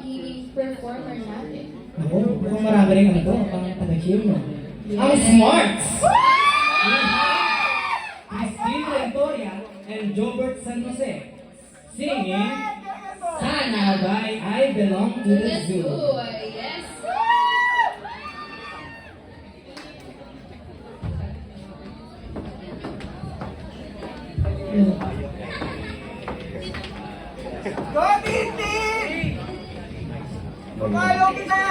magiging performer natin. Ako, mukhang marami rin ano to, pang taga-chill mo. Ang smart! Christine Rentoria and Jobert San Jose singing Sana by I Belong to the Zoo. Yes! Go, Titi! Pumalo kita!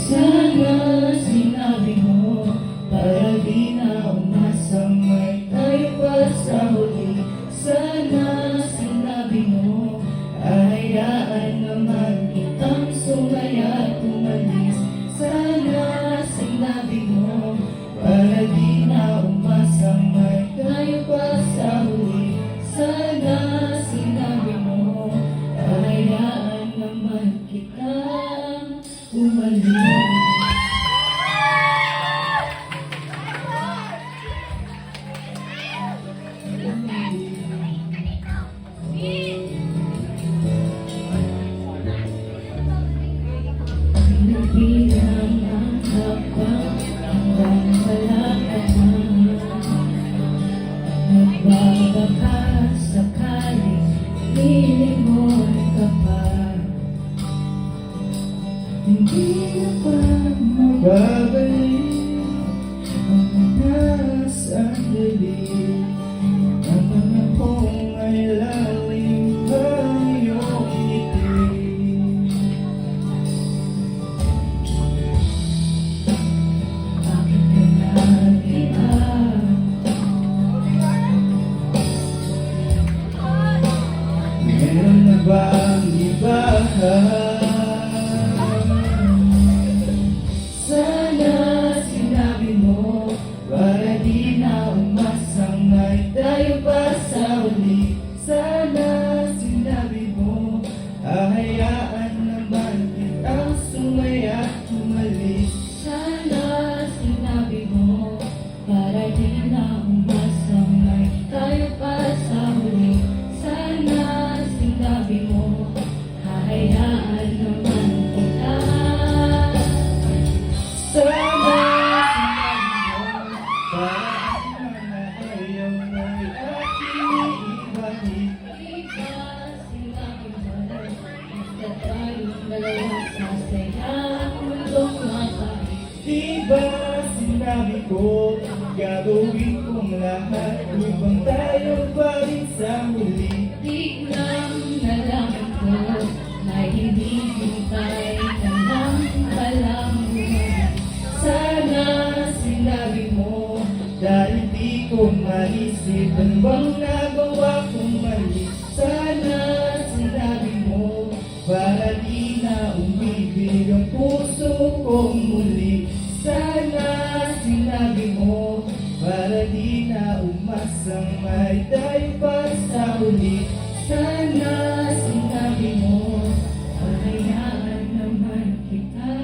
Sana sinabi mo para di na umasamay tayo pa sa huli. Sana sinabi mo hayaan naman kitang sumaya at umalis. Sana sinabi mo para di na umasamay tayo pa sa huli. Sana sinabi mo hayaan naman kitang umalis. Bilang ang kapag hanggang wala ka na. Nagbabaka sakaling lilingon ka pa. Hindi na pa mababalik ang nasa dilim. Ang mga kong ay lalim pa iyong ngiti. Bakit ka nag-iba? Meron na bang iba? Sana sinabi mo para di na umasamay tayo pa sa huli. Sana sinabi mo hahayaan naman kitang sumaya at umalis. Sana sinabi mo para di na umasamay tayo pa sa huli. Sana sinabi mo hahayaan naman kita. Sana sinabi mo para na ayaw mo'y aking ibalik. Diba sinabi mo basta tayong dalawa sasaya ang mundong mapahit. Diba sinabi ko gagawin kong lahat upang tayo pa rin sa huli. Di lang nalaman ko na hindi hintay ka lang palang bumalik. Sana sinabi mo dahil di ko maisip ano bang nagawa kong mali. Sana sinabi mo para di na umibig ang puso kong muli. Sana sinabi mo para di na umasamay tayo pa sa huli. Sana sinabi mo hayaan naman kita.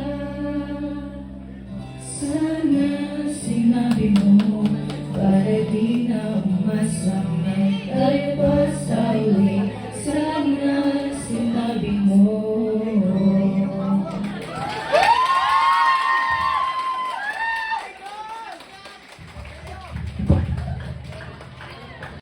Sana sinabi mo para di na masakit tayo pa sa uli. Sana sinabi mo